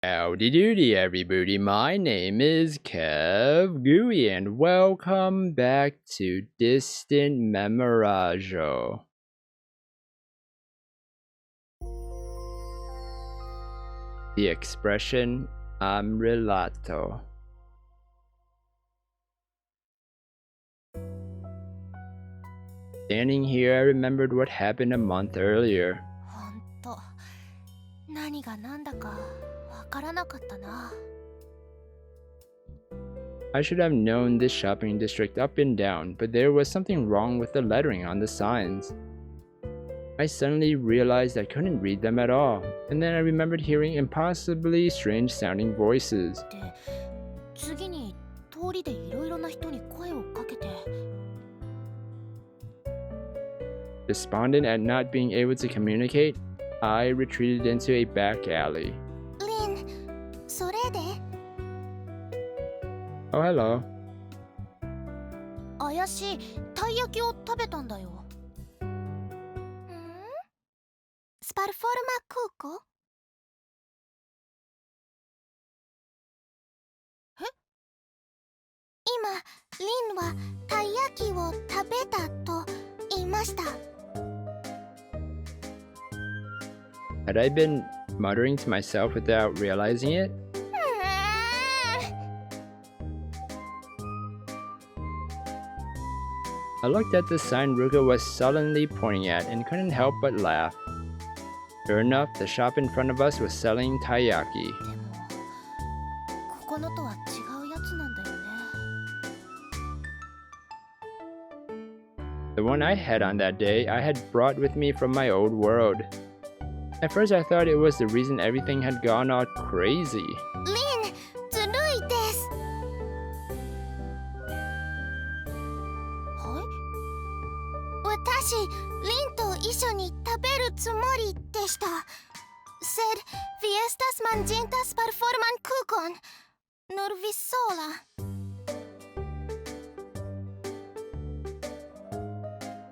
Howdy doody everybody, my name is KevGuuey and welcome back to Distant Memorajo. The expression I'm relato. Standing here, I remembered what happened a month earlier. I should have known this shopping district up and down, but there was something wrong with the lettering on the signs. I suddenly realized I couldn't read them at all, and then I remembered hearing impossibly strange sounding voices. Despondent at not being able to communicate, I retreated into a back alley. Oh, hello. Had I been muttering to myself without realizing it? I looked at the sign Ruka was sullenly pointing at and couldn't help but laugh. Sure enough, the shop in front of us was selling taiyaki. The one I had on that day, I had brought with me from my old world. At first I thought it was the reason everything had gone all crazy.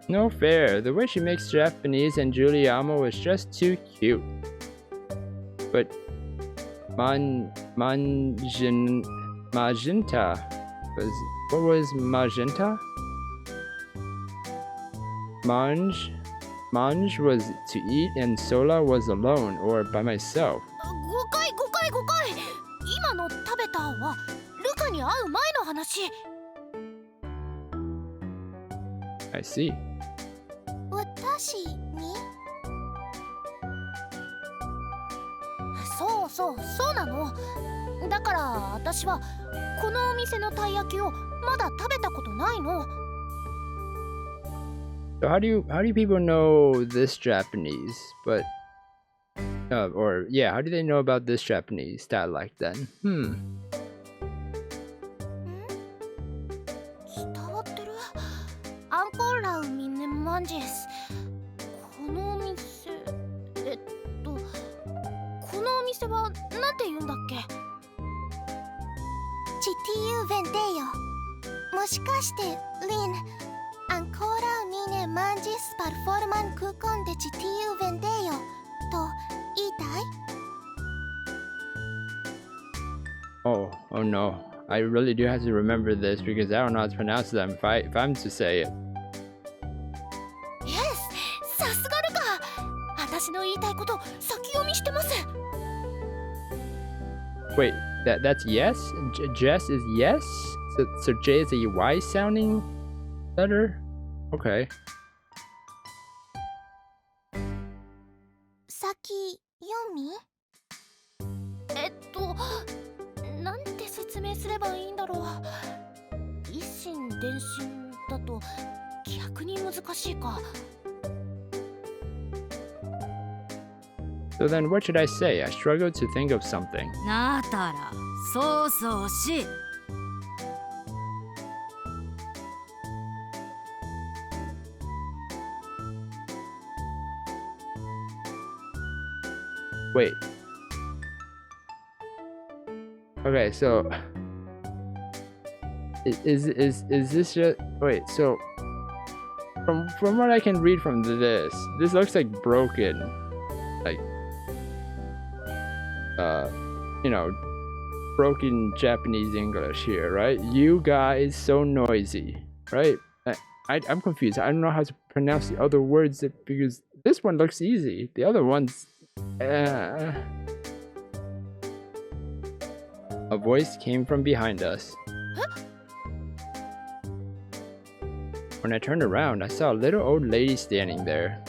No fair, the way she makes Japanese and Juliamo was just too cute. But magenta what was magenta? Mange was to eat and Sola was alone or by myself. I see. So how do you people know this Japanese? But how do they know about this Japanese dialect then? Oh no. I really do have to remember this because I don't know how to pronounce them if I'm to say it. Yes! Wait, that's yes? Jess is yes? So J is a Y sounding letter? Okay. So then what should I say? I struggled to think of something. Wait. Okay, so is this just wait, so from what I can read from this looks like broken. Like you know, broken Japanese English here, right? You guys so noisy, right? I'm confused. I don't know how to pronounce the other words because this one looks easy. The other ones, A voice came from behind us. When I turned around, I saw a little old lady standing there.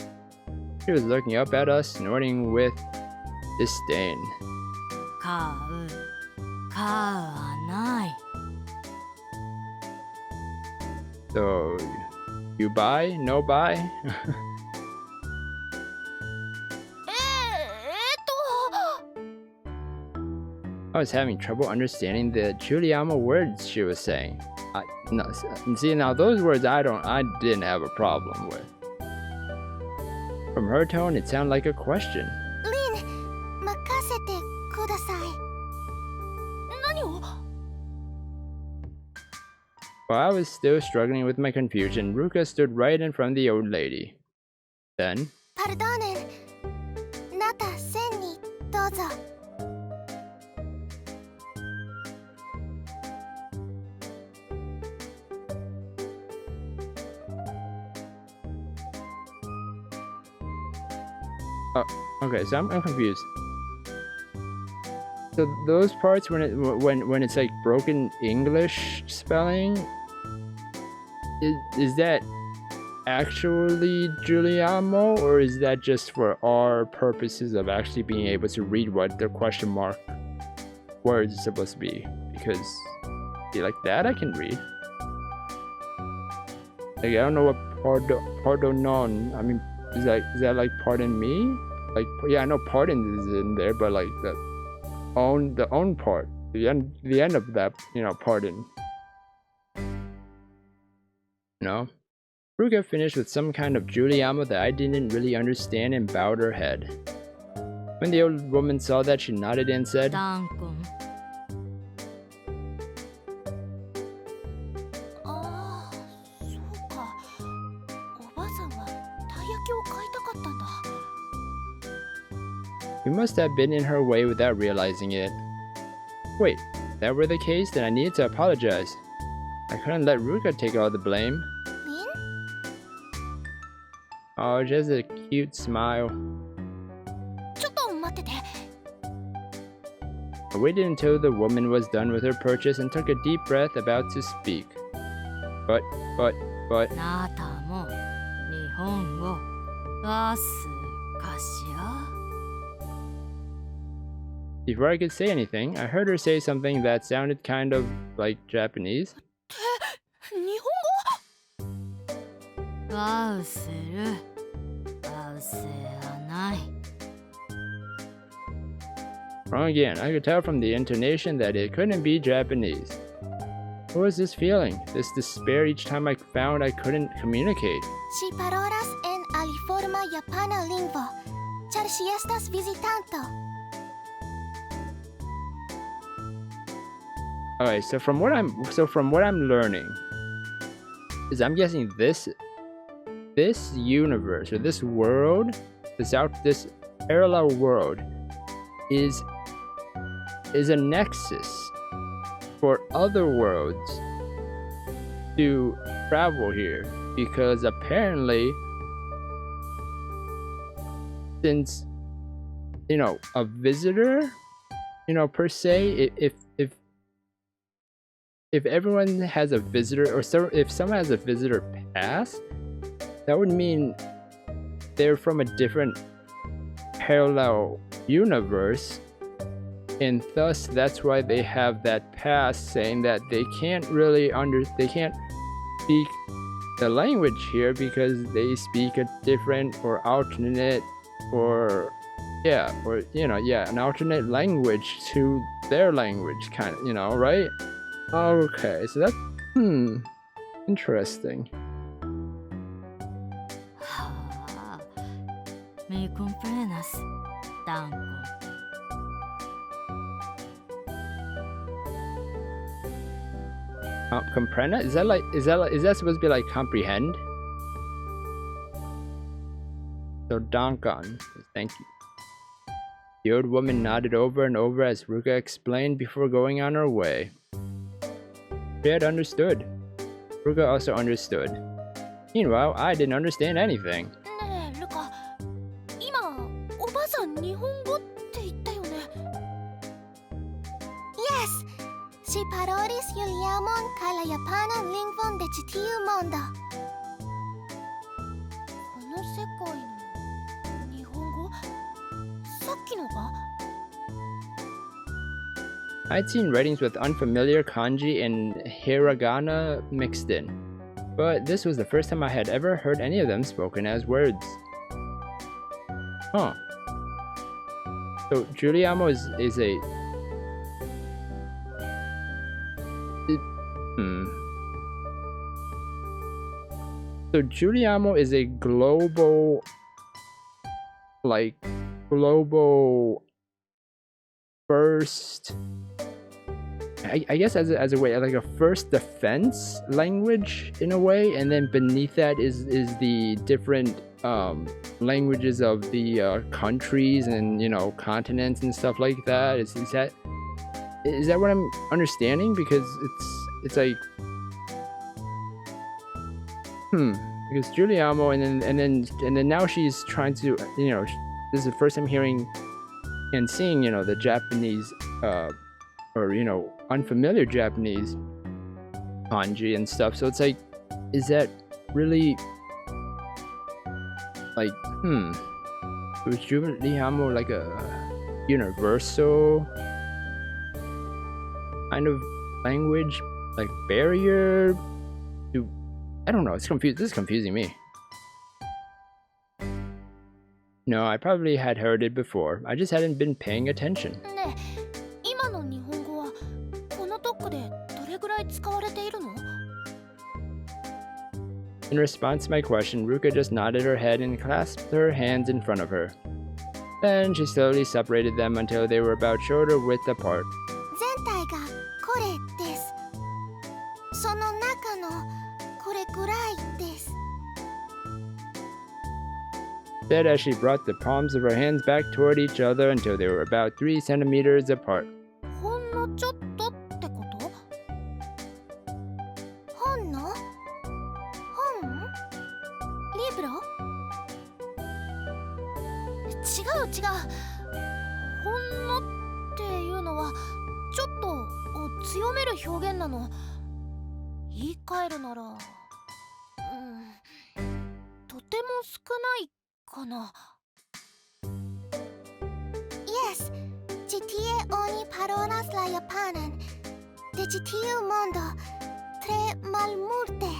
She was looking up at us, snorting with disdain. So, you buy? No buy? I was having trouble understanding the Juliamo words she was saying. No, see, now those words I didn't have a problem with. From her tone, it sounded like a question. While I was still struggling with my confusion, Ruka stood right in front of the old lady. Then, okay, so I'm confused. So those parts when it's like broken English spelling, is that actually Juliamo, or is that just for our purposes of actually being able to read what the question mark words is supposed to be? Because like that I can read. Like I don't know what pardonon. I mean, is that like pardon me? Like yeah, I know pardon is in there, but like the own part, the end of that, pardon. No. Ruka finished with some kind of Juliamo that I didn't really understand and bowed her head. When the old woman saw that, she nodded and said, "We must have been in her way without realizing it." Wait, if that were the case, then I needed to apologize. I couldn't let Ruka take all the blame. Oh, she has a cute smile. I waited until the woman was done with her purchase and took a deep breath, about to speak. But... Before I could say anything, I heard her say something that sounded kind of like Japanese. Wrong again. I could tell from the intonation that it couldn't be Japanese. What was this feeling? This despair each time I found I couldn't communicate. Alright, so from what I'm learning is I'm guessing this universe or this world, this parallel world is a nexus for other worlds to travel here, because apparently, since a visitor, per se, if everyone has a visitor, or if someone has a visitor pass, that would mean they're from a different parallel universe, and thus that's why they have that pass saying that they can't speak the language here because they speak a different or alternate an alternate language to their language, kind of, right? Okay, so that's interesting. Comprenda? Is that supposed to be like comprehend? So Donkon, thank you. The old woman nodded over and over as Ruka explained before going on her way. She had understood. Ruka also understood. Meanwhile, I didn't understand anything. ねえルカ、今おばあさん日本語って言ったよね。 Yes, si parolis Juliamon kaj la japanan lingvon de ĉi tiu mondo. この世界の日本語、さっきのが I'd seen writings with unfamiliar kanji and hiragana mixed in, but this was the first time I had ever heard any of them spoken as words. Huh. So Juliamo is a... So Juliamo is a global... global... first... I guess as a way, like a first defense language in a way, and then beneath that is the different languages of the countries and, you know, continents and stuff like that. Is that what I'm understanding? Because it's like because Juliamo and then now she's trying to, you know, this is the first time hearing and seeing, you know, the Japanese or, you know, unfamiliar Japanese kanji and stuff. So it's like, is that really like, was Juliamo like a universal kind of language, like barrier to, I don't know, it's confused. This is confusing me. No, I probably had heard it before. I just hadn't been paying attention. ねえ、今の日本語はこの特区でどれぐらい使われているの？ In response to my question, Ruka just nodded her head and clasped her hands in front of her. Then she slowly separated them until they were about shoulder width apart. 全体がこれです。その中のこれぐらいです。 Said as she brought the palms of her hands back toward each other until they were about 3 centimeters apart. ほんのちょっとってこと？ほんの？本？リブロ？違う。ほんのっていうのはちょっとを強める表現なの。言い換えるなら、とても少ないかな。Yes, ĉi tie oni parolas la japanan. De ĉi tiu mondo tre malmulte.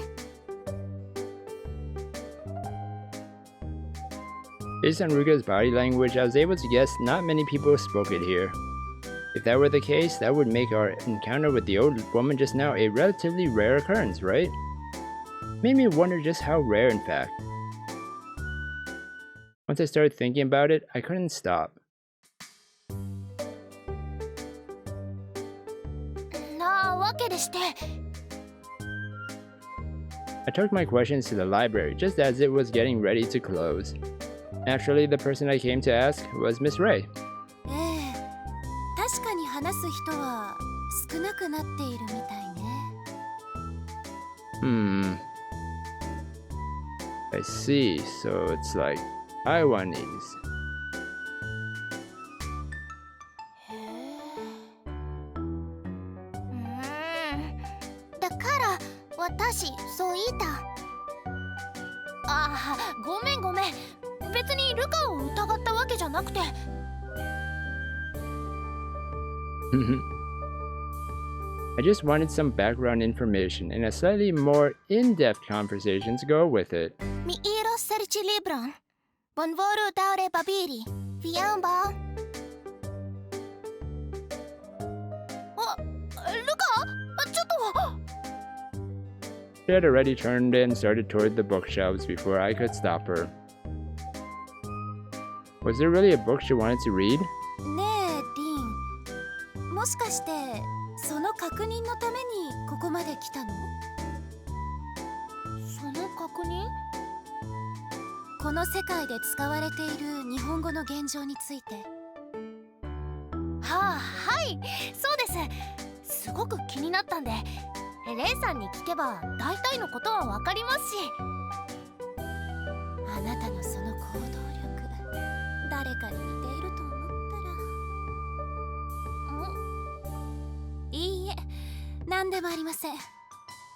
Based on Ruka's body language, I was able to guess not many people spoke it here. If that were the case, that would make our encounter with the old woman just now a relatively rare occurrence, right? Made me wonder just how rare, in fact. Once I started thinking about it, I couldn't stop. なわけでして。 I took my questions to the library just as it was getting ready to close. Naturally, the person I came to ask was Miss Ray. ええ、確かに話す人は少なくなっているみたいね。I see. So it's like Taiwanese. へえ。だから私そう言いた。ああ、ごめん。別にルカを疑ったわけじゃなくて。I just wanted some background information and a slightly more in-depth conversation to go with it. Mi iros serĉi libron. Bonvolu daŭre babili. Vi ambaŭ. あ、ルカ、ちょっと。 She had already turned and started toward the bookshelves before I could stop her. Was there really a book she wanted to read? ねえ、リン。もしかしてその確認のためにここまで来たの？その確認？この世界で使われている日本語の現状について。い、そうです。すごく気になったんでレイさんに聞けば大体のことはわかりますし。あなたのその行動力、誰かに似ていると思ったら。いいえ、何でもありません。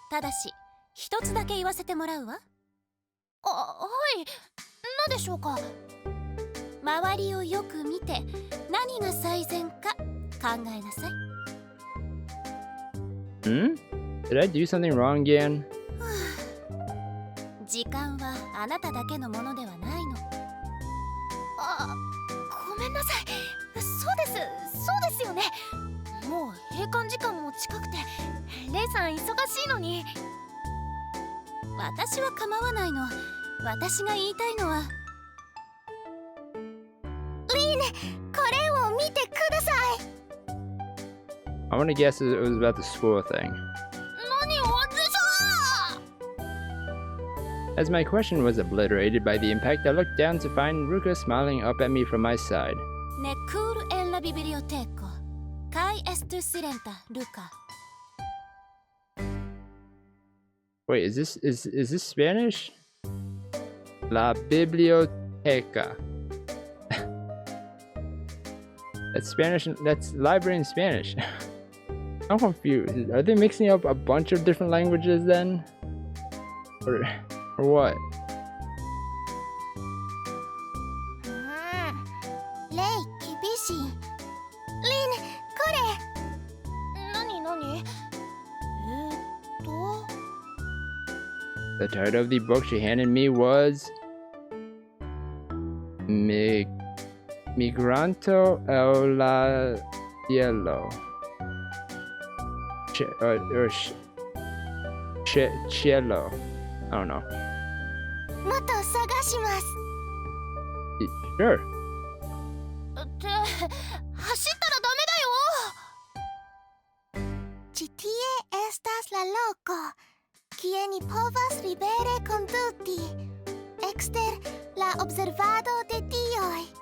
ただし一つだけ言わせてもらうわ。はい、何でしょうか。周りをよく見て何が最善か考えなさい。Did I do something wrong again? 時間はあなただけのものではないの。ごめんなさい。そうですよね。もう閉館時間も近くてレイさん忙しいのに。私は構わないの。私が言いたいのは、リーネ、これを見てください。I want to guess it was about the school thing. 何をAs my question was obliterated by the impact, I looked down to find Ruka smiling up at me from my side. Necur en la biblioteca. Kai estu silenta, Ruka. Wait, is this Spanish? La biblioteca. That's Spanish. That's library in Spanish. I'm confused. Are they mixing up a bunch of different languages then? Or what? レイ、厳しい。リン、これ。何？The title of the book she handed me was Migranto el la Cielo. Cielo. I don't know. もっと探します。Sure. って走ったらダメだよ。Chitie estas la loco, quien povas libere conduti, exter la observado de dioj.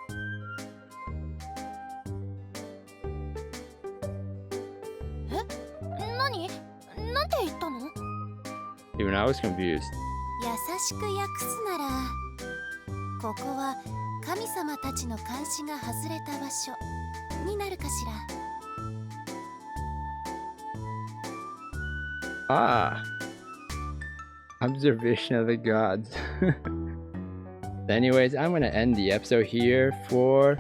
なんて言ったの？ Even I was confused. 優しく訳すなら、ここは神様たちの監視が外れた場所になるかしAh.ら。Observation of the gods. Anyways, I'm gonna end the episode here for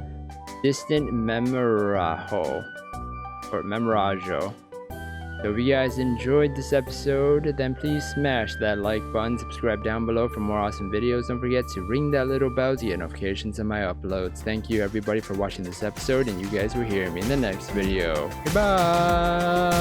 Distant Memorajo. Or Memorajo. So if you guys enjoyed this episode, then please smash that like button, subscribe down below for more awesome videos. Don't forget to ring that little bell to get notifications on my uploads. Thank you everybody for watching this episode, and you guys will hear me in the next video. Goodbye!